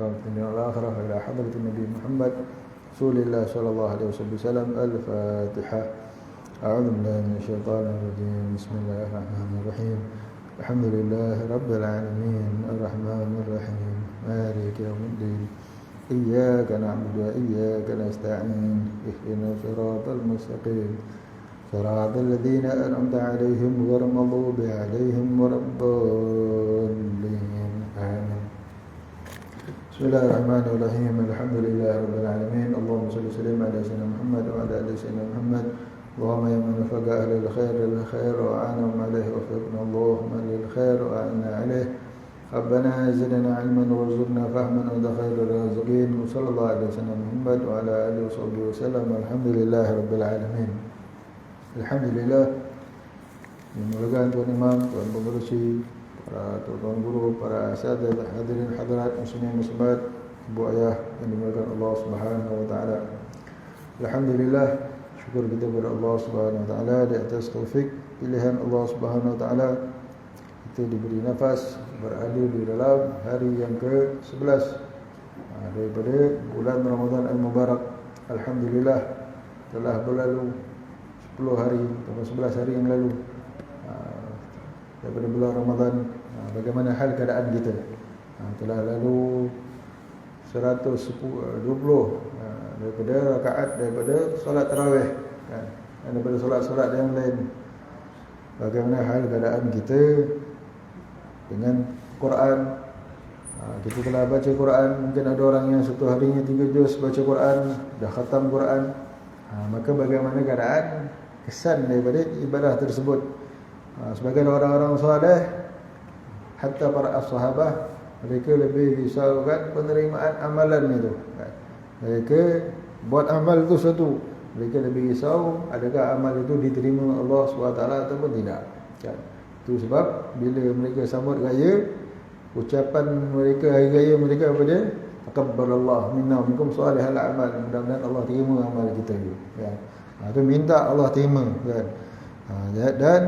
الدنيا والآخرة إلى حضرة النبي محمد رسول الله صلى الله عليه وسلم. الفاتحة. أعوذ بالله من الشيطان الرجيم. بسم الله الرحمن الرحيم. الحمد لله رب العالمين الرحمن الرحيم مالك يوم الدين إياك نعبد وإياك نستعين اهدنا الصراط المستقيم صراط الذين أنعمت عليهم غير المغضوب عليهم ولا الضالين آمين. بسم الله الرحمن الرحيم. الحمد لله رب العالمين. اللهم صل وسلم على سيدنا محمد وعلى آل سيدنا محمد. اللهم يا من وفق أهل الخير للخير وأعانهم عليه وفقنا اللهم للخير وأعنا عليه. ربنا زدنا علما وارزقنا فهما وأنت خير الرازقين. وصلى الله على سيدنا محمد وعلى آله وصحبه وسلم. الحمد لله رب العالمين. Alhamdulillah, dimulakan Tuan Imam, Tuan Pengerusi, para tuan guru, para asatidz, hadirin hadirat muslimin muslimat, ibu ayah yang dimulakan Allah Subhanahu wa taala. Alhamdulillah, syukur kita kepada Allah Subhanahu wa taala di atas taufik pilihan Allah Subhanahu wa taala. Kita diberi nafas berada di dalam hari yang ke-11 daripada bulan Ramadan Al-Mubarak. Alhamdulillah, telah berlalu 10 hari atau 11 hari yang lalu daripada bulan Ramadan. Bagaimana hal keadaan kita? Telah lalu 120 daripada rakaat daripada solat tarawih dan daripada solat-solat yang lain. Bagaimana hal keadaan kita dengan Quran? Kita telah baca Quran, mungkin ada orang yang satu harinya 3 juz baca Quran, dah khatam Quran. Maka bagaimana keadaan kesan daripada ibadah tersebut? Sebagian orang-orang saleh, hatta para as-sahabah, mereka lebih risaukan penerimaan amalan itu. Mereka buat amal itu satu, mereka lebih risau adakah amal itu diterima Allah SWT ataupun tidak. Itu sebab bila mereka sambut raya, ucapan mereka hari raya mereka apa dia? Taqabbalallahu minna wa minkum salihal a'mal. Mudah-mudahan Allah terima amal kita itu. Itu minta Allah terima kan. Dan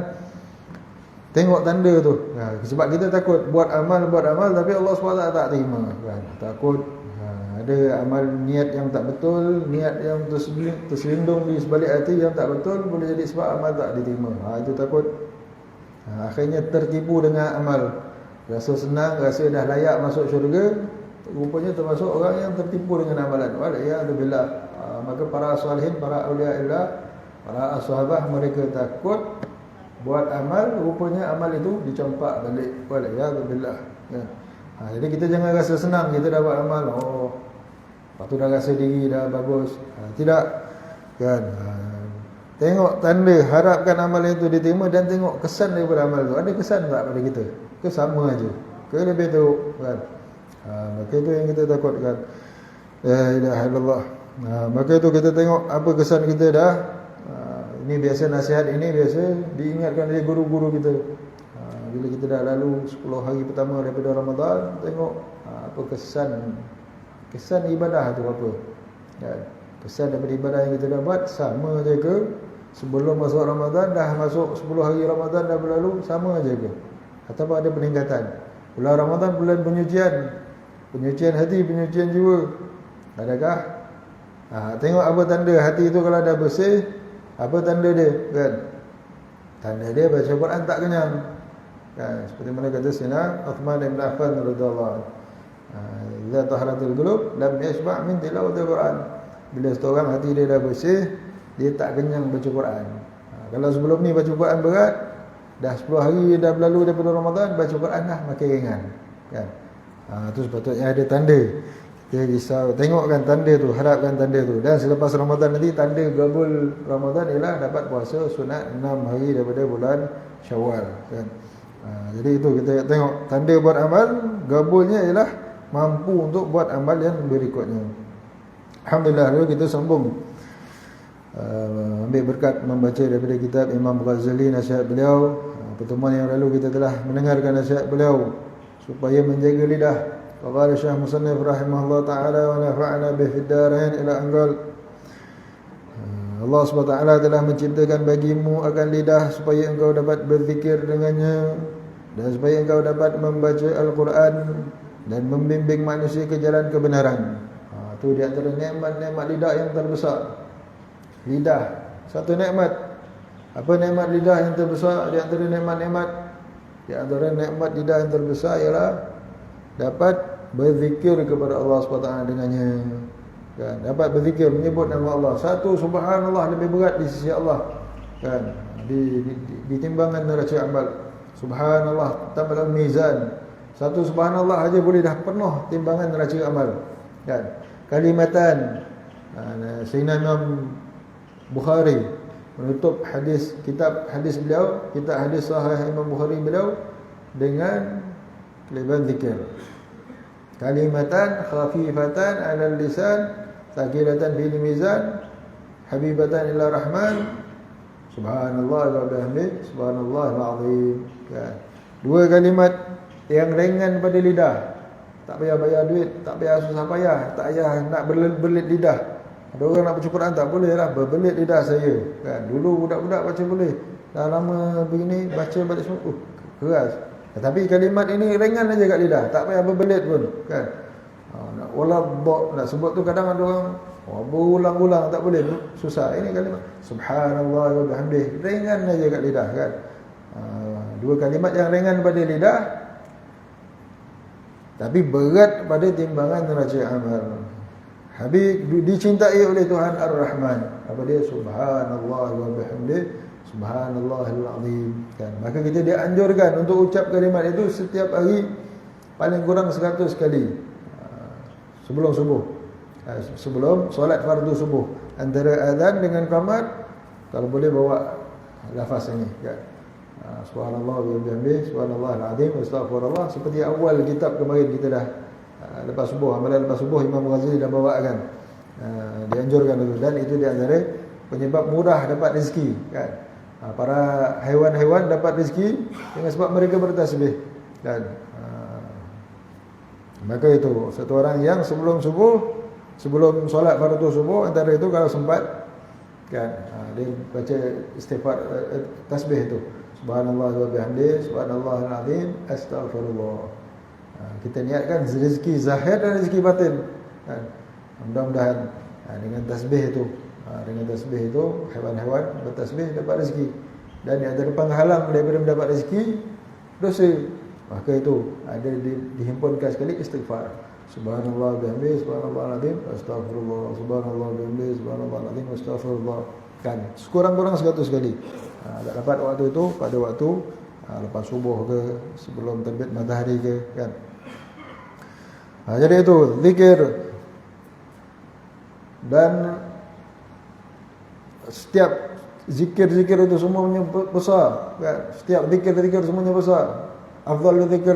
tengok tanda tu. Sebab kita takut buat amal tapi Allah SWT tak terima kan. Takut ada amal niat yang tak betul, niat yang terselindung di sebalik hati yang tak betul, boleh jadi sebab amal tak diterima. Itu takut. Akhirnya tertipu dengan amal. Rasa senang, rasa dah layak masuk syurga, rupanya termasuk orang yang tertipu dengan amalan. Waliyahzubillah. Maka para salihin, para awliyaillah, para sahabat, mereka takut buat amal, rupanya amal itu dicampak balik. Waliyahzubillah. Jadi kita jangan rasa senang kita dah buat amal. Lepas tu dah rasa diri dah bagus. Tidak kan. Tengok tanda, harapkan amal itu diterima dan tengok kesan daripada amal itu. Ada kesan tak pada kita? Ke sama aja? Ke lebih teruk kan? Maka itu yang kita takutkan. La ilaha illallah. Maka itu kita tengok apa kesan kita dah. Ini biasa nasihat ini biasa diingatkan oleh guru-guru kita. Bila kita dah lalu 10 hari pertama daripada Ramadan, tengok apa kesan ibadah tu apa. Kesan daripada ibadah yang kita dah buat sama aja ke sebelum masuk Ramadan, dah masuk 10 hari Ramadan dah berlalu, sama aja ke ataupun ada peningkatan? Bulan Ramadan bulan penyucian hati, penyucian jiwa. Adakah? Tengok apa tanda hati itu kalau dah bersih, apa tanda dia kan? Tanda dia baca Quran tak kenyang. Kan? Seperti mana kata Sayyidina Uthman bin Affan radhiyallahu anhu. Idza taharatil qulub lam yashba' min tilawatil Quran. Bila seorang hati dia dah bersih, dia tak kenyang baca Quran. Kalau sebelum ni baca Quran berat, dah 10 hari dah berlalu daripada Ramadan, baca Quran dah makin ringan kan. Itu sepatutnya ada tanda. Dia risau, tengokkan tanda tu, harapkan tanda tu. Dan selepas Ramadan nanti, tanda gabul Ramadan ialah dapat puasa sunat 6 hari daripada bulan Syawal kan. Jadi itu kita tengok tanda buat amal, gabulnya ialah mampu untuk buat amal yang berikutnya. Alhamdulillah, lalu kita sambung ambil berkat membaca daripada kitab Imam Ghazali, nasihat beliau. Pertemuan yang lalu kita telah mendengarkan nasihat beliau supaya menjaga lidah. Qala Syekh Musannif rahimahullah taala wa nafa'ana bihi fid darain ila anqal. Allah SWT telah menciptakan bagimu akan lidah supaya engkau dapat berzikir dengannya dan supaya engkau dapat membaca Al-Quran dan membimbing manusia ke jalan kebenaran. Tu di antara nikmat-nikmat lidah yang terbesar. Lidah, satu nikmat. Apa nikmat lidah yang terbesar? Di antara nikmat-nikmat, di antara nikmat lidah yang terbesar ialah dapat berzikir kepada Allah SWT dengannya. Kan? Dapat berzikir, menyebut nama Allah. Satu subhanallah lebih berat di sisi Allah. Kan? Di timbangan neraca amal. Subhanallah tambah mizan. Satu subhanallah aja boleh dah penuh timbangan neraca amal. Kan? Kalimatan. Sayyidina Imam Bukhari menutup kitab hadis beliau, kitab hadis sahih Imam Bukhari beliau dengan kalimat zikir. Kalimatan khafifatan 'alal lisan, thaqilatan fil mizan, habibatan ila rahman, subhanallah wa bihamdihi, subhanallahil azim. Kan? Dua kalimat yang ringan pada lidah. Tak payah bayar duit, tak payah susah payah, tak payah nak berbelit lidah. Ada orang nak baca Quran tak boleh lah, berbelit lidah saya. Kan? Dulu budak-budak baca boleh. Dah lama begini baca balik semua, keras. Tapi kalimat ini ringan aja kat lidah, tak payah berbelit pun. Kan? Nak nak sebut tu kadang ada orang berulang-ulang tak boleh, susah. Ini kalimat subhanallah wa bihamdihi, ringan aja kat lidah. Kan? Dua kalimat yang ringan pada lidah, tapi berat pada timbangan neraca amal. Habib dicintai oleh Tuhan Ar-Rahman. Apa dia? Subhanallah wa bihamdihi, subhanallahil azim. Kan? Maka kita dianjurkan untuk ucap kalimat itu setiap hari paling kurang 100 kali. Sebelum subuh. Sebelum solat fardu subuh. Antara azan dengan qamat, kalau boleh bawa lafaz ini. Kan? Subhanallah wa bihamdihi, subhanallahil azim, astaghfirullah. Seperti awal kitab kemarin kita dah lepas subuh, amalan lepas subuh Imam Ghazali dah bawakan. Dianjurkan itu, dan itu di antara penyebab mudah dapat rezeki. Kan? Para haiwan-haiwan dapat rezeki dengan sebab mereka bertasbih. Dan maka itu satu orang yang sebelum subuh, sebelum solat fardu subuh, antara itu kalau sempat, kan, dia baca istighfar, tasbih itu, subhanallah wa bihamdihi, subhanallahil azim, astaghfirullah. Kita niatkan rezeki zahir dan rezeki batin. Kan? Mudah-mudahan dengan tasbih itu, haiwan-haiwan bertasbih dapat rezeki. Dan yang antara penghalang daripada mendapat rezeki, dosa. Maka itu ada dihimpunkan sekali istighfar. Subhanallah bihamdihi, subhanallahil azim, astaghfirullah, subhanallah bihamdihi, subhanallahil azim, astaghfirullah. Kan? Sekurang-kurang 100 kali. Tak dapat waktu itu pada waktu lepas subuh ke, sebelum terbit matahari ke, kan. Jadi itu zikir. Dan setiap zikir-zikir itu semuanya besar, kan? Setiap zikir-zikir semuanya besar. Afdhalul zikir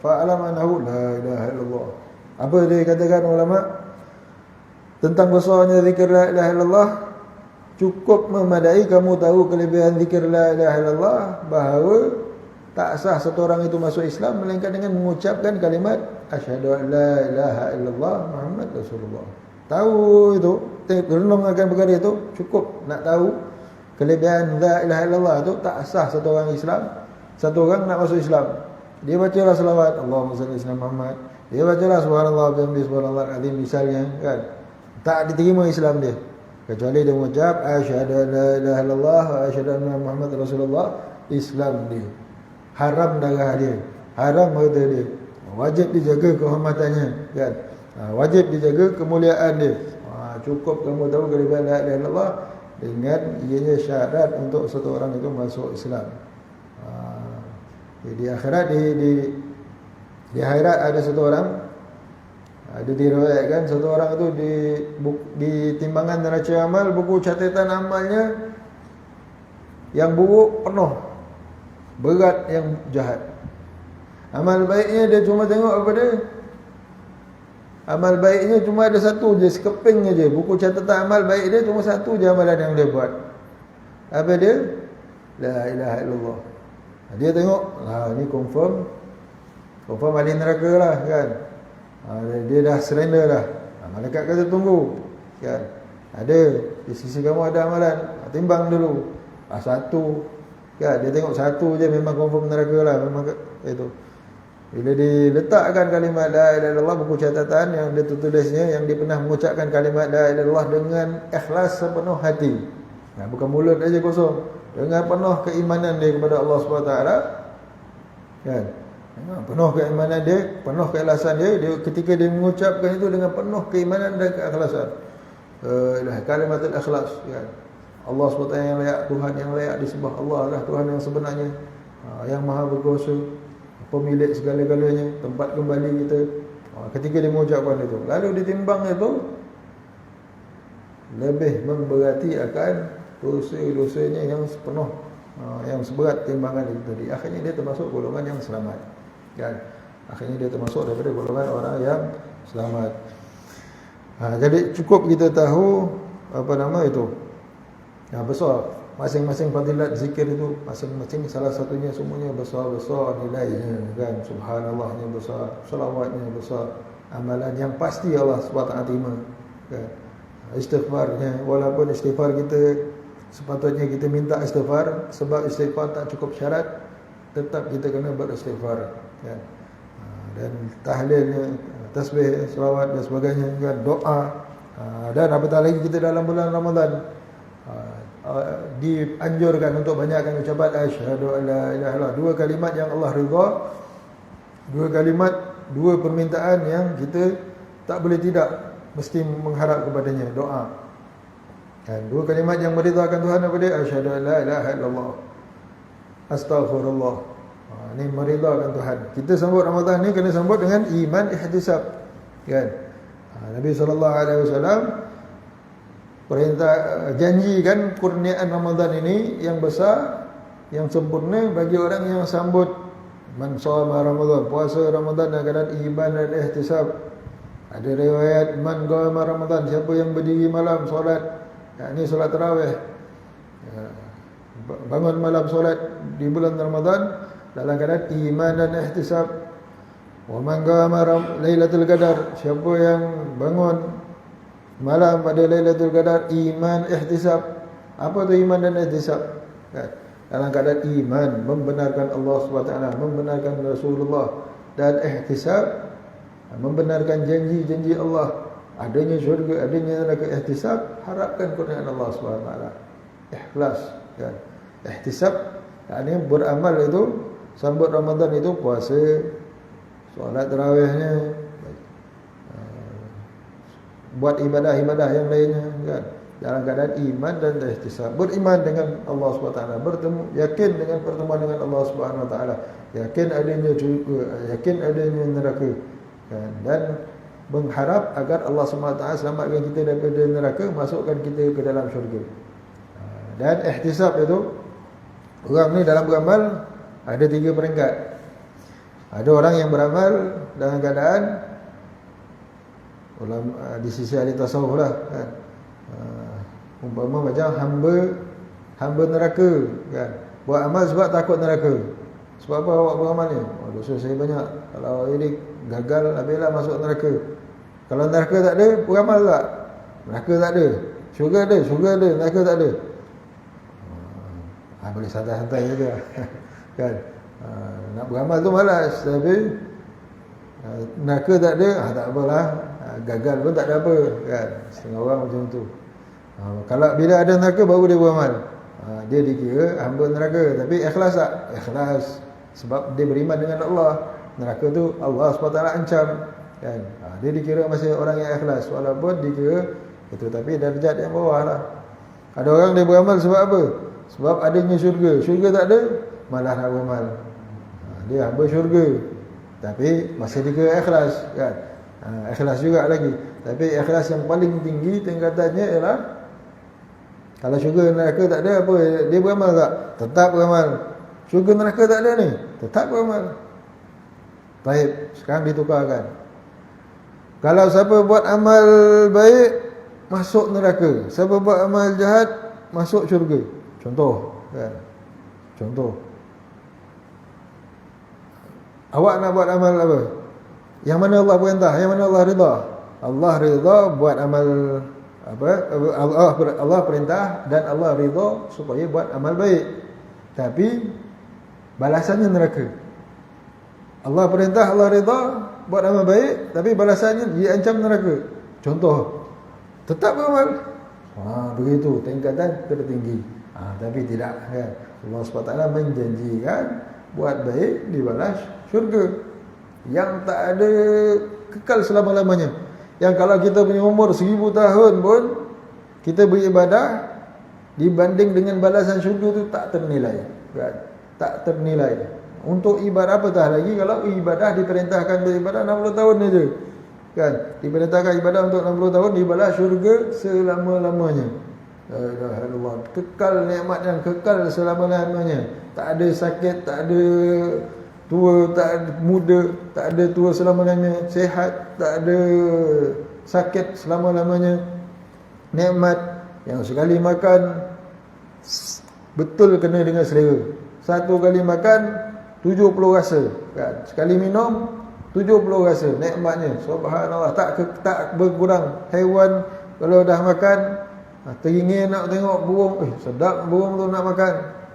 fa'alam annahu la ilaha illallah. Apa dia katakan ulama tentang besarnya zikir la ilaha illallah? Cukup memadai kamu tahu kelebihan zikir la ilaha illallah, bahawa tak sah satu orang itu masuk Islam melainkan dengan mengucapkan kalimat asyhadu an la ilaha illallah Muhammad Rasulullah. Tahu itu, renung akan perkara itu, cukup nak tahu kelebihan la ilaha illallah itu, tak sah satu orang Islam, satu orang nak masuk Islam. Dia bacalah selawat Allahumma salli ala Muhammad, dia bacalah subhanallah bihamdihi, subhanallahil azim misalnya, kan, tak diterima Islam dia kecuali dia mengucap asyhadu an la ilaha illallah wa asyhadu anna Muhammad Rasulullah. Islam dia, haram darah dia, haram harta dia, wajib dijaga kehormatannya, kan, wajib dijaga kemuliaan dia. Cukup kamu tahu kelebihan la ilaha illallah dengan ianya syarat untuk satu orang itu masuk Islam. Di akhirat, di akhirat ada satu orang, ada diriwayatkan satu orang itu di timbangan neraca amal, buku catatan amalnya yang buruk penuh, berat yang jahat. Amal baiknya dia cuma tengok apa dia? Amal baiknya cuma ada satu je, sekeping je. Buku catatan amal baik dia cuma satu je amalan yang dia buat. Apa dia? La ilaha illallah. Dia tengok, ni confirm ahli neraka lah, kan. Dia dah surrender dah. Malaikat kata tunggu, kan. Ada di sisi kamu ada amalan, timbang dulu. Satu, kan. Dia tengok satu je, memang confirm neraka lah, memang itu. Bila diletakkan kalimat la ilaha illallah, buku catatan yang dia tulisnya, yang dia pernah mengucapkan kalimat la ilaha illallah dengan ikhlas sepenuh hati. Bukan mulut aja kosong, dengan penuh keimanan dia kepada Allah SWT, kan? Penuh keimanan dia, penuh keikhlasan dia, ketika dia mengucapkan itu dengan penuh keimanan dan keikhlasan. Kalimatul ikhlas, kan? Allah SWT yang layak, Tuhan yang layak disembah, Allah adalah Tuhan yang sebenarnya, yang maha berkuasa, pemilik segala-galanya, tempat kembali kita. Ketika dia mengucapkan itu, lalu ditimbang itu, lebih memberati akan dosa-dosanya yang sepenuh, yang seberat timbangan itu tadi. Akhirnya dia termasuk golongan yang selamat, kan? Akhirnya dia termasuk daripada golongan orang yang selamat. Jadi cukup kita tahu apa nama itu, besar masing-masing fadilat zikir itu, masing-masing salah satunya semuanya besar-besar nilainya, kan? Subhanallahnya besar, selawatnya besar, amalan yang pasti Allah SWT terima, kan? Istighfarnya, walaupun istighfar kita sepatutnya kita minta istighfar, sebab istighfar tak cukup syarat, tetap kita kena beristighfar, kan? Dan tahlilnya, tasbih, selawat dan sebagainya, kan? Doa, dan apatah lagi kita dalam bulan Ramadan, dianjurkan untuk banyakkan ucapan asyhadu an la ilaha illallah, dua kalimat yang Allah ridha, dua kalimat, dua permintaan yang kita tak boleh tidak, mesti mengharap kepadanya, doa. Dan dua kalimat yang meridhakan Tuhan apa dia? Asyhadu an la ilaha illallah, astaghfirullah. Ini meridhakan Tuhan. Kita sambut Ramadan ni kena sambut dengan iman ihtisab, kan? Nabi SAW perintah, janjikan kurniaan Ramadan ini yang besar, yang sempurna bagi orang yang sambut. Man shoma Ramadan, puasa Ramadan dengan iman dan ihtisab. Ada riwayat man qama Ramadan, siapa yang berdiri malam solat, yakni solat tarawih, bangun malam solat di bulan Ramadan dalam keadaan iman dan ihtisab. Wa man qama Lailatul Qadar, siapa yang bangun malam pada Lailatul Qadar iman ihtisab. Apa tu iman dan ihtisab? Dalam keadaan iman, membenarkan Allah SWT, membenarkan Rasulullah, dan ihtisab, membenarkan janji-janji Allah, adanya syurga, adanya neraka. Ihtisab, harapkan kurniaan Allah SWT. Ikhlas, kan? Ihtisab, yakni beramal itu, sambut Ramadan itu puasa, solat tarawihnya, buat ibadah-ibadah yang lainnya, kan? Dalam keadaan iman dan ihtisab. Beriman dengan Allah SWT, bertemu, yakin dengan pertemuan dengan Allah SWT, yakin adanya syurga, yakin adanya neraka, kan? Dan mengharap agar Allah SWT selamatkan kita daripada neraka, masukkan kita ke dalam syurga. Dan ihtisab itu, orang ni dalam beramal ada tiga peringkat. Ada orang yang beramal dalam keadaan di sisi ahli tasawuf lah, kan? Umpama macam hamba neraka, kan? Buat amal sebab takut neraka. Sebab apa awak beramal ni? Dosa saya banyak, kalau ini gagal habislah masuk neraka. Kalau neraka tak ada, beramal tak? Neraka tak ada, syurga ada, neraka tak ada. Boleh santai-santai saja. Kan? Nak beramal tu malas, tapi neraka tak ada, tak apalah, gagal pun tak ada apa, kan? Setengah orang macam tu. Kalau bila ada neraka baru dia beramal, dia dikira hamba neraka. Tapi ikhlas tak? Ikhlas, sebab dia beriman dengan Allah. Neraka tu Allah SWT ancam, kan? Dia dikira masih orang yang ikhlas, walaupun dikira itu, tapi darjat yang bawah lah. Ada orang dia beramal sebab apa? Sebab adanya syurga. Syurga tak ada, malah nak beramal. Dia hamba syurga, tapi masih dikira ikhlas, kan? Ikhlas juga lagi. Tapi ikhlas yang paling tinggi tingkatannya ialah, kalau syurga neraka tak ada, apa dia beramal tak? Tetap beramal. Syurga neraka tak ada ni, tetap beramal. Baik, sekarang ditukarkan. Kalau siapa buat amal baik, masuk neraka. Siapa buat amal jahat, masuk syurga. Contoh, kan? Contoh, awak nak buat amal apa? Yang mana Allah perintah, yang mana Allah ridha? Allah ridha buat amal apa? Allah perintah dan Allah ridha supaya buat amal baik. Tapi balasannya neraka. Allah perintah, Allah redha, buat amal baik, tapi balasannya diancam neraka. Contoh, tetap beramal. Begitu tingkatan tertinggi. Tapi tidak, kan? Allah SWT menjanjikan buat baik dibalas syurga yang tak ada kekal selama-lamanya. Yang kalau kita punya umur 1000 tahun pun kita beribadah, dibanding dengan balasan syurga tu tak ternilai, kan? Tak ternilai. Untuk ibadah apatah lagi kalau ibadah diperintahkan beribadah 60 tahun saja, kan? Diperintahkan ibadah untuk 60 tahun, dibalas syurga selama-lamanya. La ilaha illallah. Kekal, nikmat yang kekal selama-lamanya. Tak ada sakit, tak ada tua, tak ada muda, tak ada tua selama-lamanya, sihat, tak ada sakit selama-lamanya. Nikmat yang sekali makan betul kena dengan selera. Satu kali makan 70 rasa, kan? Sekali minum 70 rasa nikmatnya. Subhanallah, tak berkurang. Haiwan kalau dah makan teringin nak tengok burung, sedap burung tu nak makan,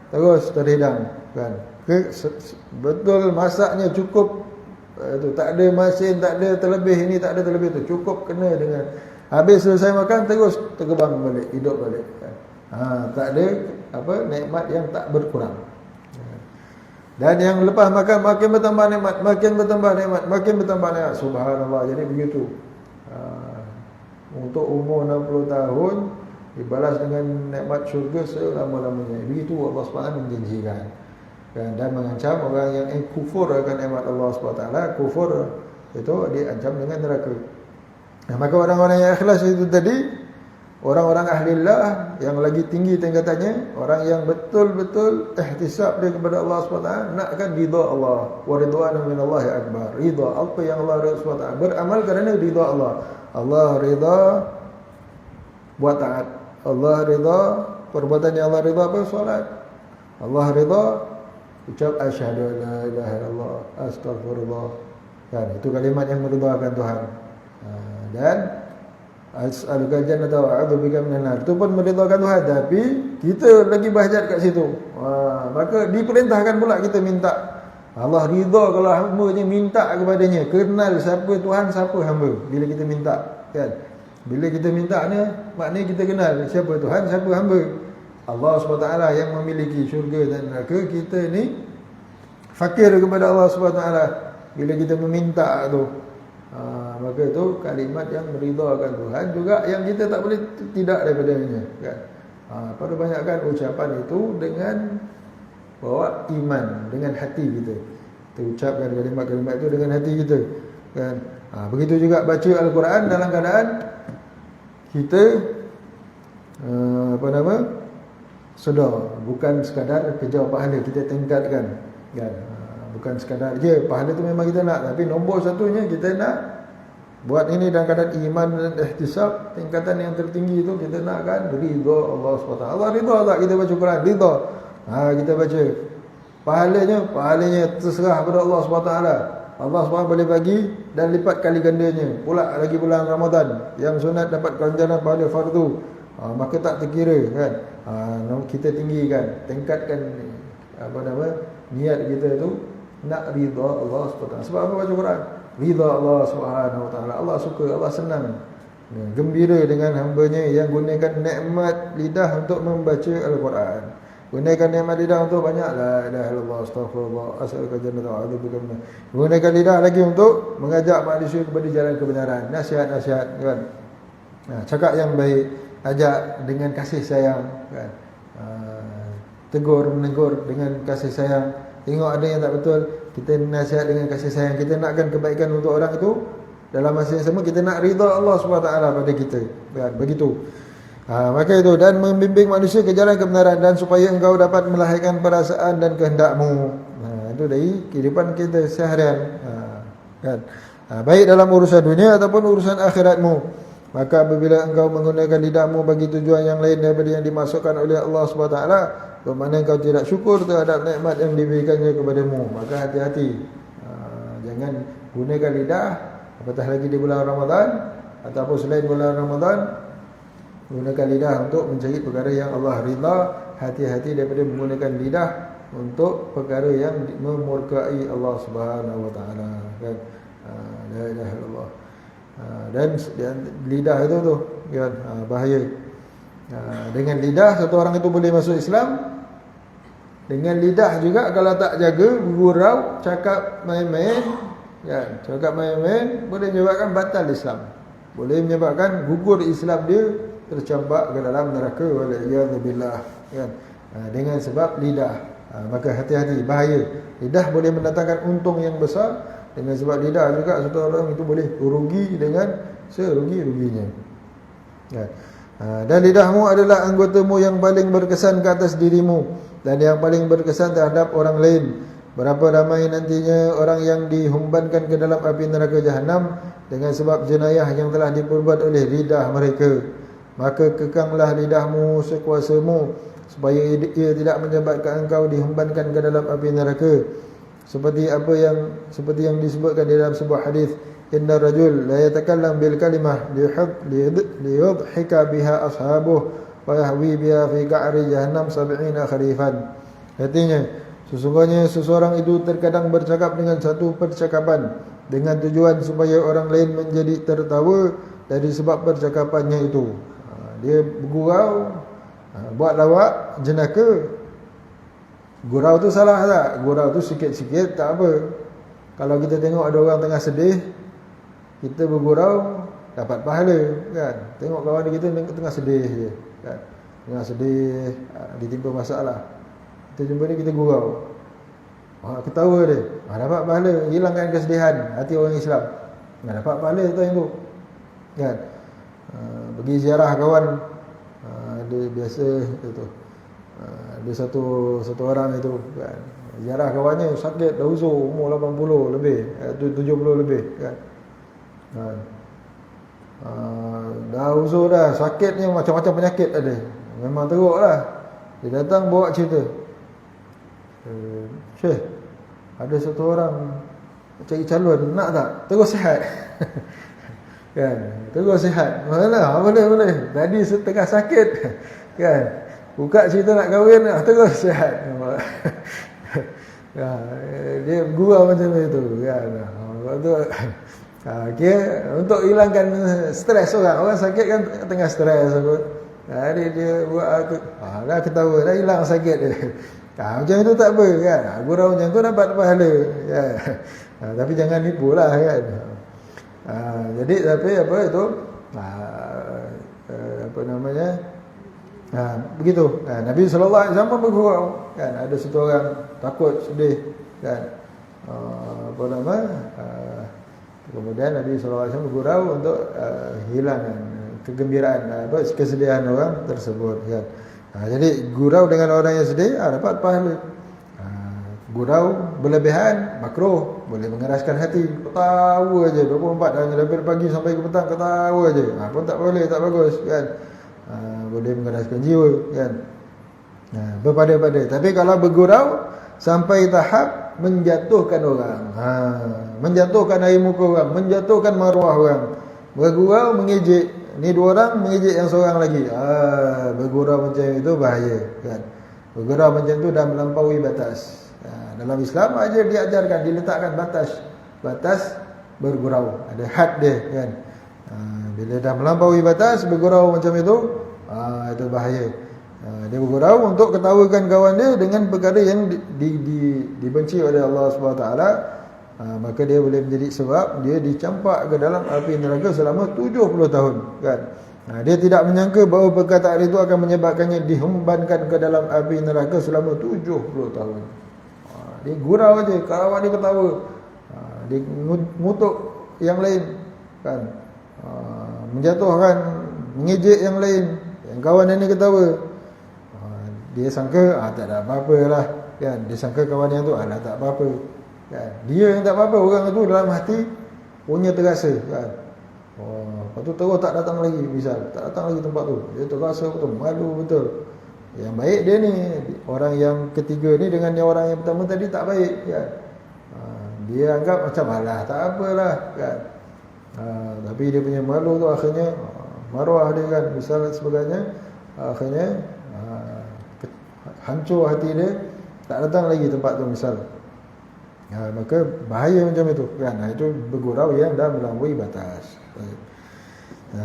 terus terhidang, kan? Betul masaknya cukup, tu tak ada masin, tak ada terlebih ini, tak ada terlebih tu, cukup kena dengan. Habis selesai makan terus terbang balik, hidup balik, kan? Tak ada nikmat yang tak berkurang. Dan yang lepas makan makin bertambah nikmat, makin bertambah nikmat, makin bertambah nikmat. Subhanallah. Jadi begitu. Untuk umur 60 tahun dibalas dengan nikmat syurga selama-lamanya. Begitu Allah SWT menjanjikan. Dan mengancam orang yang kufur akan nikmat Allah SWT. Kufur itu diancam dengan neraka. Maka orang-orang yang ikhlas itu tadi, orang-orang ahlillah yang lagi tinggi tingkatannya, orang yang betul-betul ihtisab dia kepada Allah SWT, nakkan ridha Allah. Wa ridwanu minallahi akbar. Ridha apa yang Allah ridha SWT. Beramal kerana ridha Allah. Allah ridha buat taat. Allah ridha perbuatan yang Allah ridha apa? Solat. Allah ridha ucap asyhadu an la ilaha illallah, astaghfirullah. Kan itu kalimat yang meridhakan Tuhan. Dan as'aluka jannata wa a'udzubika minan nar. Itu pun meridhakan Tuhan, tapi kita lagi bahjat kat situ. Maka diperintahkan pula kita minta. Allah ridha kalau hamba-Nya minta kepadanya. Kenal siapa Tuhan, siapa hamba bila kita minta, kan? Bila kita minta ni maknanya kita kenal siapa Tuhan, siapa hamba. Allah SWT yang memiliki syurga dan neraka. Kita ni fakir kepada Allah SWT bila kita meminta tu. Maka itu kalimat yang meridhakan Tuhan juga, yang kita tak boleh tidak daripadanya, kan? Pada banyakkan ucapan itu dengan bawa iman, dengan hati kita. Kita ucapkan kalimat-kalimat itu dengan hati kita, kan? Begitu juga baca Al-Quran dalam keadaan kita sedar, bukan sekadar kejar pahala, kita tingkatkan, kan? Bukan sekadar je pahala tu memang kita nak, tapi nombor satunya kita nak buat ini dalam keadaan iman dan ihtisab. Tingkatan yang tertinggi itu kita nakkan ridha Allah SWT. Allah ridha tak kita baca Quran? Ridha. Kita baca. Pahalanya terserah kepada Allah SWT. Allah SWT boleh bagi dan lipat kali gandanya. Pula lagi bulan Ramadan, yang sunat dapat ganjaran pahala fardu. Maka tak terkira, kan? Kita tinggikan, tingkatkan niat kita tu nak ridha Allah SWT. Sebab apa baca Quran? Ridha Allah SWT. Allah suka, Allah senang, gembira dengan hamba-Nya yang gunakan nikmat lidah untuk membaca Al-Quran. Gunakan nikmat lidah untuk banyak la ilaha illallah, astaghfirullah, as'aluka jannata wa a'udzubika minan. Gunakan lidah lagi untuk mengajak manusia kepada jalan kebenaran, nasihat-nasihat, kan? Cakap yang baik, ajak dengan kasih sayang, kan? Tegur, menegur dengan kasih sayang. Tengok ada yang tak betul, kita nasihat dengan kasih sayang. Kita nakkan kebaikan untuk orang itu. Dalam masa yang sama kita nak ridha Allah SWT pada kita, kan? Begitu. Maka itu, dan membimbing manusia ke jalan kebenaran, dan supaya engkau dapat melahirkan perasaan dan kehendakmu. Itu dari kehidupan kita seharian, kan? Baik dalam urusan dunia ataupun urusan akhiratmu. Maka apabila engkau menggunakan lidahmu bagi tujuan yang lain daripada yang dimasukkan oleh Allah SWT, bermakna engkau tidak syukur terhadap nikmat yang diberikannya kepadamu. Maka hati-hati, jangan gunakan lidah, apatah lagi di bulan Ramadan ataupun selain bulan Ramadan, gunakan lidah untuk mencari perkara yang Allah ridha. Hati-hati daripada menggunakan lidah untuk perkara yang memurkai Allah Subhanahu wa taala, kan. La ilaha illallah. Dan lidah itu tu, kan, bahaya. Dengan lidah satu orang itu boleh masuk Islam. Dengan lidah juga kalau tak jaga, bergurau, cakap main-main, kan, cakap main-main boleh menyebabkan batal Islam. Boleh menyebabkan gugur Islam dia, tercampak ke dalam neraka, waliyadzubillah, kan. Dengan sebab lidah. Maka hati-hati, bahaya. Lidah boleh mendatangkan untung yang besar. Dengan sebab lidah juga satu orang itu boleh rugi dengan serugi-ruginya, kan. Dan lidahmu adalah anggotamu yang paling berkesan ke atas dirimu dan yang paling berkesan terhadap orang lain. Berapa ramai nantinya orang yang dihumbankan ke dalam api neraka jahanam dengan sebab jenayah yang telah diperbuat oleh lidah mereka. Maka kekanglah lidahmu sekuasamu supaya ia tidak menyebabkan engkau dihumbankan ke dalam api neraka. Seperti yang disebutkan di dalam sebuah hadis, inna rajul la yatakallam bil kalimah liyudhika biha ashabuh wa yahwi biha fi qa'ri jahannam 70 kharifan. Artinya, sesungguhnya seseorang itu terkadang bercakap dengan satu percakapan dengan tujuan supaya orang lain menjadi tertawa dari sebab percakapannya itu. Dia bergurau, buat lawak, jenaka. Gurau tu salah tak? Gurau tu sikit-sikit tak apa. Kalau kita tengok ada orang tengah sedih, kita bergurau dapat pahala, kan. Tengok kawan kita tengah sedih je, kan. Tengah sedih, ditimpa masalah, kita jumpa dia, kita gurau, ketawa dia, dapat pahala, hilangkan kesedihan hati orang Islam, dapat pahala time tu, kan. Pergi ziarah kawan, dia biasa itu, ada satu orang itu, kan, ziarah kawannya sakit dah uzur, umur 80 lebih, 70 lebih, kan. Dah uzur dah, sakitnya macam-macam penyakit ada, memang teruk lah. Dia datang bawa cerita, Syekh, ada satu orang cari calon, nak tak? Terus sihat. Kan, terus sihat. Boleh. Tadi setengah sakit, kan. Buka cerita nak kahwin, terus sihat. Dia gurau macam itu, kan. Untuk hilangkan stres orang sakit kan tengah stres apa. Dia buat aku, dah ketawa, dah hilang sakit dia. Macam itu tak apa, kan. Gurau macam tu dapat pahala, kan. Tapi jangan nipu lah, kan. Jadi tapi apa itu, apa namanya, begitu. Nabi SAW bergurau, kan. Ada satu orang takut, sedih, kan. Apa nama, kemudian Nabi SAW bergurau untuk hilangkan kegembiraan, kesedihan orang tersebut, kan. Jadi gurau dengan orang yang sedih, dapat pahala. Gurau berlebihan makruh, boleh mengeraskan hati. Ketawa aja 24 dari pagi sampai ke petang, ketawa aja, pun tak boleh, tak bagus, kan. Boleh mengeraskan jiwa, kan. Berpada-pada. Tapi kalau bergurau sampai tahap menjatuhkan orang, menjatuhkan air muka orang, menjatuhkan maruah orang, bergurau mengejek, ni dua orang mengejek yang seorang lagi, bergurau macam itu bahaya, kan. Bergurau macam itu dah melampaui batas. Dalam Islam aja diajarkan, diletakkan batas bergurau, ada had dia, kan. Bila dah melampaui batas bergurau macam itu bahaya. Dia bergurau untuk ketawakan kawan dia dengan perkara yang dibenci oleh Allah SWT, maka dia boleh menjadi sebab dia dicampak ke dalam api neraka selama 70 tahun, kan. Dia tidak menyangka bahawa perkataan itu akan menyebabkannya dihembankan ke dalam api neraka selama 70 tahun. Dia gurau aja, kawan dia ketawa, dia ngutuk yang lain, kan. Menjatuhkan, mengejek yang lain, yang kawan ini ketawa. Dia sangka tak ada apa-apa lah, kan. Dia sangka kawan yang tu tak apa-apa, kan. Dia yang tak apa-apa, orang itu dalam hati punya terasa, kan. Lepas tu terus tak datang lagi, misal tak datang lagi tempat tu, dia terasa betul, malu betul. Yang baik dia ni, orang yang ketiga ni dengan yang orang yang pertama tadi tak baik, kan. Dia anggap macam tak apalah, kan. Tapi dia punya malu tu akhirnya maruah dia, kan, misal sebagainya, akhirnya hancur hati dia, tak datang lagi tempat tu misal. Maka bahaya macam itu kan. Itu bergurau yang dah melampaui batas.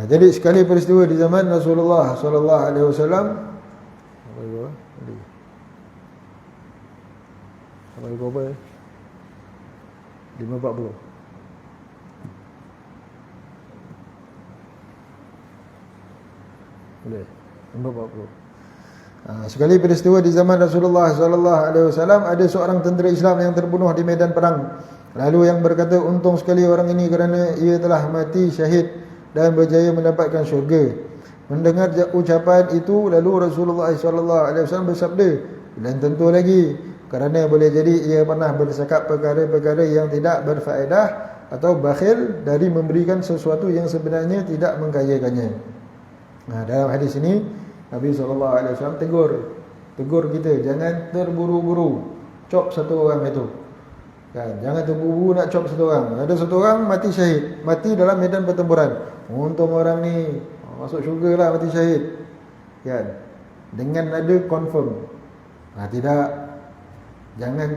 Jadi sekali peristiwa di zaman Rasulullah sallallahu alaihi wasallam, apa itu 5.40 boleh 5.40. Sekali peristiwa di zaman Rasulullah sallallahu alaihi wasallam, ada seorang tentera Islam yang terbunuh di medan perang. Lalu yang berkata, untung sekali orang ini kerana ia telah mati syahid dan berjaya mendapatkan syurga. Mendengar ucapan itu, lalu Rasulullah sallallahu alaihi wasallam bersabda, dan tentu lagi kerana boleh jadi ia pernah bercakap perkara-perkara yang tidak berfaedah atau bakhil dari memberikan sesuatu yang sebenarnya tidak mengkayakannya. Dalam hadis ini Nabi SAW tegur kita, jangan terburu-buru cop satu orang itu kan? Jangan terburu-buru nak cop satu orang. Ada satu orang mati syahid, mati dalam medan pertempuran. Untung orang ni masuk syurga lah, mati syahid kan? Dengan ada confirm. Tidak, jangan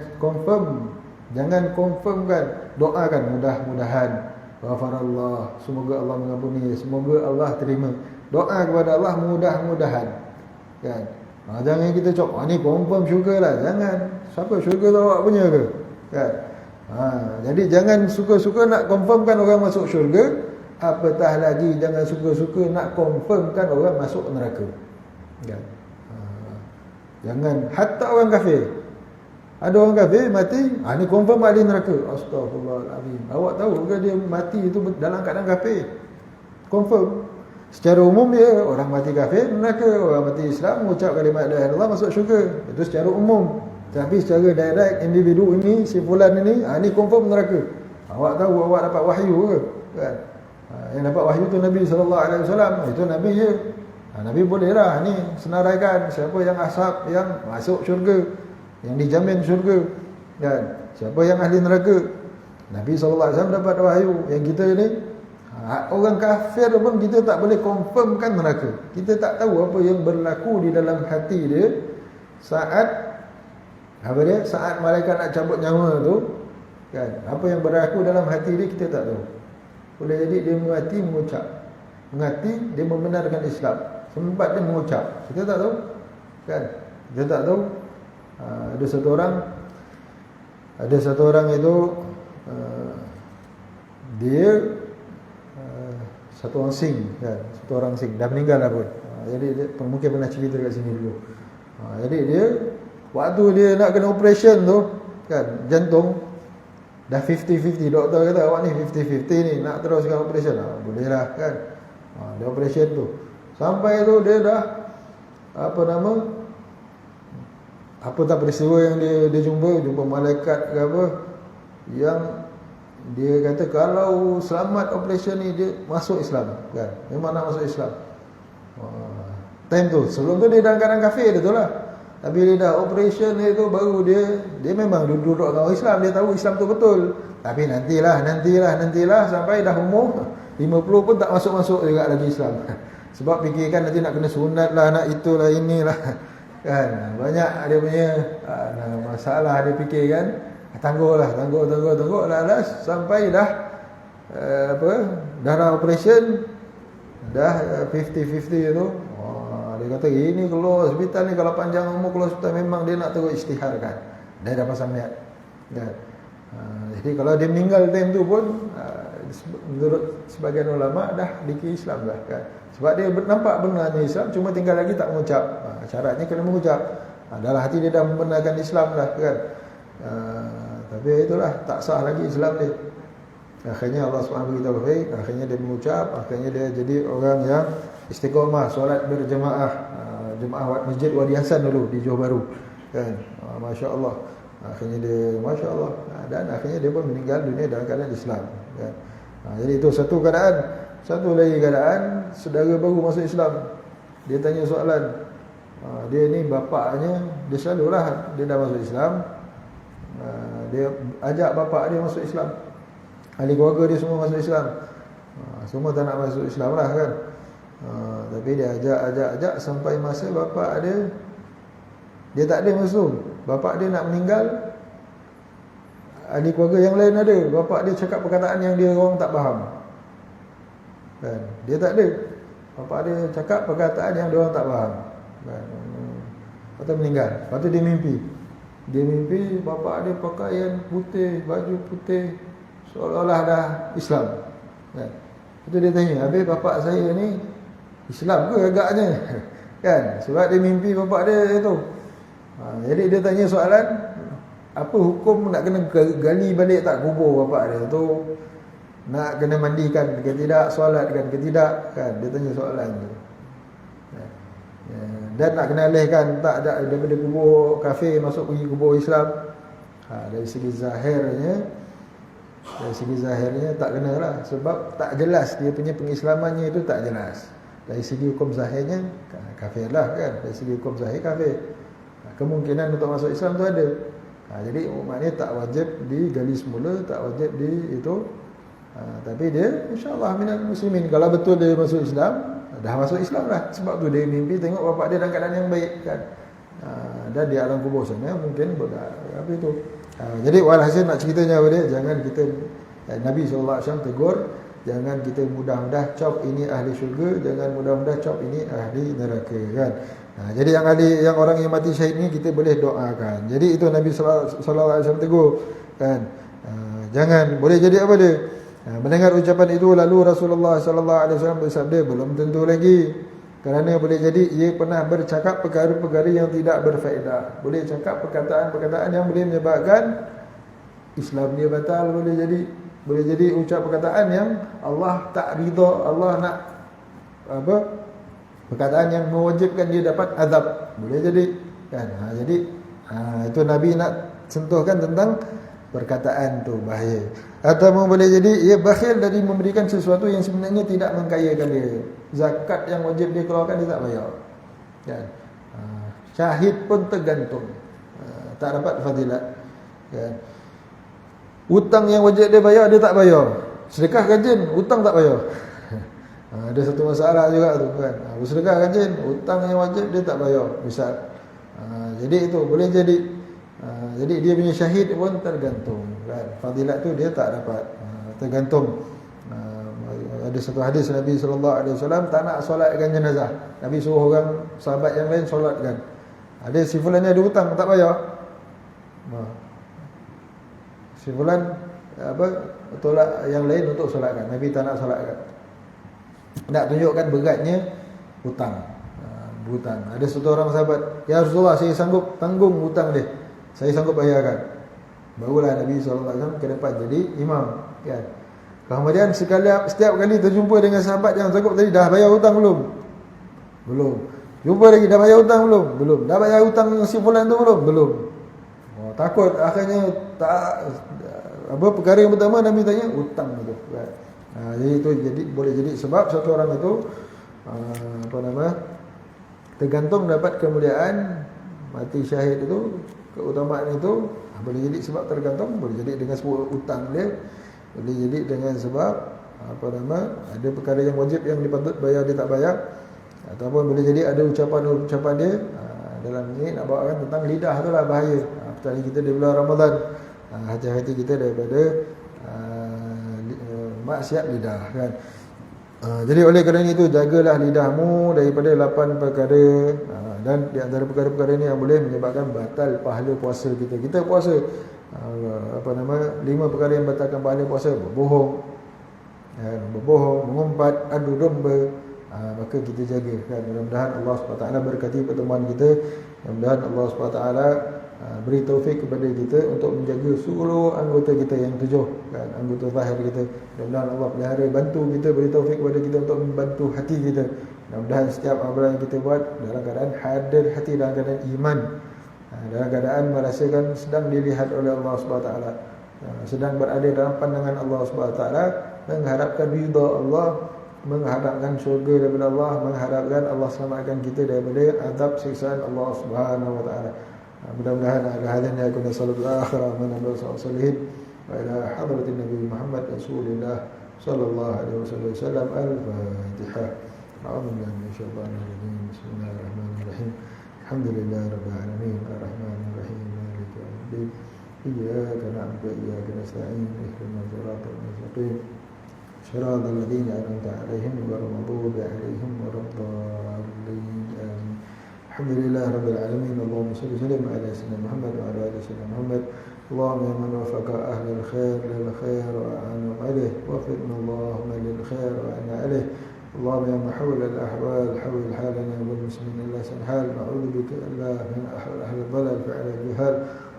confirmkan, doakan mudah-mudahan ghafarallah, semoga Allah mengampuni, semoga Allah terima. Doa kepada Allah mudah-mudahan kan. Jangan kita cakap ni confirm syurga lah. Jangan. Siapa syurga tu awak punya ke kan. Jadi jangan suka-suka nak confirmkan orang masuk syurga, apatah lagi jangan suka-suka nak confirmkan orang masuk neraka kan. Jangan. Hatta orang kafir, ada orang kafir mati, ni confirm ahli neraka. Astagfirullahalazim. Awak tahu ke dia mati itu dalam keadaan kafir? Confirm. Secara umum dia orang mati kafir neraka, orang mati Islam mengucap kalimat la ilaha illallah masuk syurga. Itu secara umum. Tapi secara direct individu ini, si fulan ini, ni confirm neraka. Awak tahu awak dapat wahyu ke kan? Yang dapat wahyu tu Nabi sallallahu alaihi wasallam. Itu Nabi je. Nabi bolehlah ni senaraikan siapa yang ashab yang masuk syurga, yang dijamin syurga kan? Siapa yang ahli neraka. Nabi sallallahu alaihi wasallam dapat wahyu. Yang kita ni orang kafir pun kita tak boleh confirmkan neraka. Kita tak tahu apa yang berlaku di dalam hati dia saat saat malaikat nak cabut nyawa tu kan. Apa yang berlaku dalam hati dia kita tak tahu. Boleh jadi dia mati mengati dia membenarkan Islam, sempat dia mengucap, kita tak tahu kan. Kita tak tahu. Ada satu orang itu dia satu orang Sing kan, satu orang Sing dah meninggal dah pun. Jadi dia mungkin pernah cerita kat sini dulu. Jadi dia waktu dia nak kena operation tu kan, jantung dah 50-50, doktor kata awak ni 50-50 ni, nak teruskan operation. Boleh lah kan. Dia operation tu sampai tu dia dah apa tak peristiwa yang dia jumpa malaikat ke apa, yang dia kata kalau selamat operation ni dia masuk Islam kan. Memang nak masuk Islam. Time tu, sebelum tu dia dalam keadaan kafir dia tu lah. Tapi dia dah operation itu baru dia memang duduk dengan Islam, dia tahu Islam tu betul. Tapi nantilah sampai dah umur 50 pun tak masuk-masuk juga lagi Islam. Sebab fikirkan nanti nak kena sunat lah, nak itulah inilah kan. Banyak dia punya masalah dia fikirkan. Tangguh lalas sampai dah dah operation dah 50-50 tu. Dia kata ini keluar hospital ni, kalau panjang umur keluar hospital memang dia nak terus istiharkan. Dia dah pasang niat kan. Jadi kalau dia meninggal time tu pun menurut sebagian ulama dah dikira Islam lah kan. Sebab dia nampak benarnya Islam, cuma tinggal lagi tak mengucap. Syaratnya kena mengucap. Dalam hati dia dah membenarkan Islam lah kan. Tapi itulah tak sah lagi Islam dia. Akhirnya Allah SWT beritahu baik, akhirnya dia mengucap, akhirnya dia jadi orang yang istiqamah solat berjemaah, jemaah masjid Wadi Hasan dulu di Johor Bahru kan. Masya-Allah. Akhirnya dia masya-Allah, dan akhirnya dia pun meninggal dunia dalam keadaan Islam kan. Jadi itu satu keadaan. Satu lagi keadaan, saudara baru masuk Islam. Dia tanya soalan. Dia ni bapaknya, dia selalulah dia dah masuk Islam. Dia ajak bapak dia masuk Islam. Ahli keluarga dia semua masuk Islam. Semua tak nak masuk Islam lah kan. Tapi dia ajak sampai masa bapak dia tak ada masuk. bapak dia nak meninggal, ahli keluarga yang lain ada, bapak dia cakap perkataan yang dia orang tak faham. Kan? Dia tak ada. Bapak dia cakap perkataan yang dia orang tak faham. Kan? Lepas tu meninggal. Lepas tu dia mimpi. Dia mimpi bapak dia pakaian putih, baju putih, seolah-olah dah Islam. Kan? Lepas tu dia tanya, habis bapak saya ni Islam ke agaknya? Kan? Sebab dia mimpi bapak dia tu. Jadi dia tanya soalan, apa hukum nak kena gali balik tak kubur bapak dia tu? Nak kena mandikan ke tidak, solatkan ke tidak, kan? Dia tanya soalan tu. Dan nak kena alihkan tak ada daripada kubur kafir masuk pergi kubur Islam. Dari segi zahirnya tak kena lah, sebab tak jelas dia punya pengislamannya itu, tak jelas. Dari segi hukum zahirnya kafir lah, kan? Dari segi hukum zahir kafir. Kemungkinan untuk masuk Islam tu ada. Jadi maknanya tak wajib digali semula, tak wajib di itu. Tapi dia insya-Allah minal muslimin. Kalau betul dia masuk Islam, dah masuk Islam lah. Sebab tu dia mimpi tengok bapak dia dalam keadaan yang baik, kan. Dan di alam kubur sana mungkin apa itu. Jadi walhasil nak ceritanya apa dia, jangan kita Nabi SAW tegur, jangan kita mudah-mudah cop ini ahli syurga, jangan mudah-mudah cop ini ahli neraka, kan. Jadi yang orang yang mati syahid ni kita boleh doakan. Jadi itu Nabi SAW tegur, kan. Jangan, boleh jadi apa dia? Mendengar ucapan itu lalu Rasulullah SAW bersabda, belum tentu lagi, kerana boleh jadi ia pernah bercakap perkara-perkara yang tidak berfaedah. Boleh cakap perkataan-perkataan yang boleh menyebabkan Islam dia batal. Boleh jadi ucap perkataan yang Allah tak ridha, Allah nak apa, perkataan yang mewajibkan dia dapat azab. Boleh jadi, kan. Jadi itu Nabi nak sentuhkan tentang perkataan tu bahaya. Atau boleh jadi ia bakhil dari memberikan sesuatu yang sebenarnya tidak mengkayakan dia. Zakat yang wajib dia keluarkan dia tak bayar, kan. Syahid pun tergantung, tak dapat fadilat, kan. Hutang yang wajib dia bayar dia tak bayar. Sedekah rajin, hutang tak bayar. Ada satu masalah juga tu, kan. Bersedekah rajin, hutang yang wajib dia tak bayar, misal. Jadi itu boleh jadi. Jadi dia punya syahid pun tergantung, kan. Fadilat tu dia tak dapat, tergantung. Ada satu hadis Nabi SAW tak nak solatkan jenazah. Nabi suruh orang sahabat yang lain solatkan. Ada si fulan ni ada hutang tak bayar. Si fulan tolak yang lain untuk solatkan. Nabi tak nak solatkan. Nak tunjukkan beratnya hutang. Hutang. Ada satu orang sahabat, ya Rasulullah, saya sanggup tanggung hutang dia, saya sanggup bayarkan. Barulah Nabi SAW ke depan jadi imam, kan. Kemudian setiap kali terjumpa dengan sahabat yang sanggup tadi, dah bayar hutang belum? Belum. Jumpa lagi, dah bayar hutang belum? Belum. Dah bayar hutang si fulan tu belum? Belum. Takut akhirnya tak perkara yang pertama Nabi tanya hutang itu, kan. Jadi itu boleh jadi sebab satu orang itu tergantung dapat kemuliaan mati syahid itu, keutamaan itu boleh jadi sebab tergantung, boleh jadi dengan sebab hutang dia, boleh jadi dengan sebab ada perkara yang wajib yang dipatut bayar dia tak bayar, ataupun boleh jadi ada ucapan dia dalam ni nak bawakan tentang lidah tu lah bahaya. Tadi kita di bulan Ramadan, hati-hati kita daripada maksiat lidah, kan. Jadi oleh kerana itu jagalah lidahmu daripada 8 perkara, dan di antara perkara-perkara ini yang boleh menyebabkan batal pahala puasa kita. Kita puasa 5 perkara yang batalkan pahala puasa: berbohong, mengumpat, adu domba. Maka kita jaga, kan. Mudah-mudahan Allah SWT berkati pertemuan kita. Mudah-mudahan Allah SWT beri taufik kepada kita untuk menjaga seluruh anggota kita yang 7, kan, anggota zahir kita. Mudah-mudahan Allah pelihara, bantu kita, beri taufik kepada kita untuk membantu hati kita. Mudah-mudahan setiap amalan yang kita buat dalam keadaan hadir hati, dalam keadaan iman, dalam keadaan merasakan sedang dilihat oleh Allah SWT, sedang berada dalam pandangan Allah SWT, mengharapkan ridha Allah, mengharapkan syurga daripada Allah, mengharapkan Allah selamatkan kita daripada azab siksaan Allah Subhanahu wa taala. Mudah-mudahan ala hadana yakuna sallallahu akhira man salihin wa ila hadratin Nabi Muhammad Rasulullah sallallahu alaihi wasallam. Al-Fatihah. A'udzu billahi minasyaitonir rajim. Bismillahirrahmanirrahim. Alhamdulillahirabbil alamin. Arrahmanirrahim. الدين إياك نعبد وإياك نستعين اهدنا الصراط المستقيم صراط الذين أنعمت عليهم غير المغضوب عليهم ولا الضالين آمين. الحمد لله رب العالمين. اللهم صل وسلم على سيدنا محمد وعلى آل سيدنا محمد. اللهم يا من وفق أهل الخير للخير وأعانهم عليه وفقنا اللهم للخير وأعنا عليه. اللهم يا محول الأحوال حول حالنا والمسلمين إلى أحسن حال. نعوذ بك الله من أهل الضلال فعلى الجهال.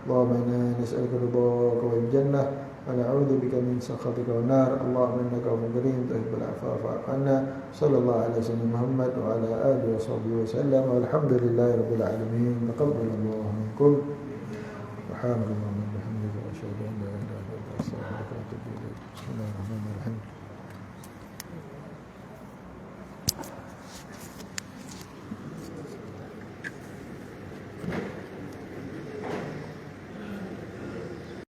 اللهم إنا نسألك رضاك والجنة ونعوذ بك من سخطك والنار. اللهم إنك عفو كريم تحب العفو فاعف عنا. صلى الله على سيدنا محمد وعلى آله وصحبه وسلم والحمد لله رب العالمين. تقبل الله منكم وحامد الله.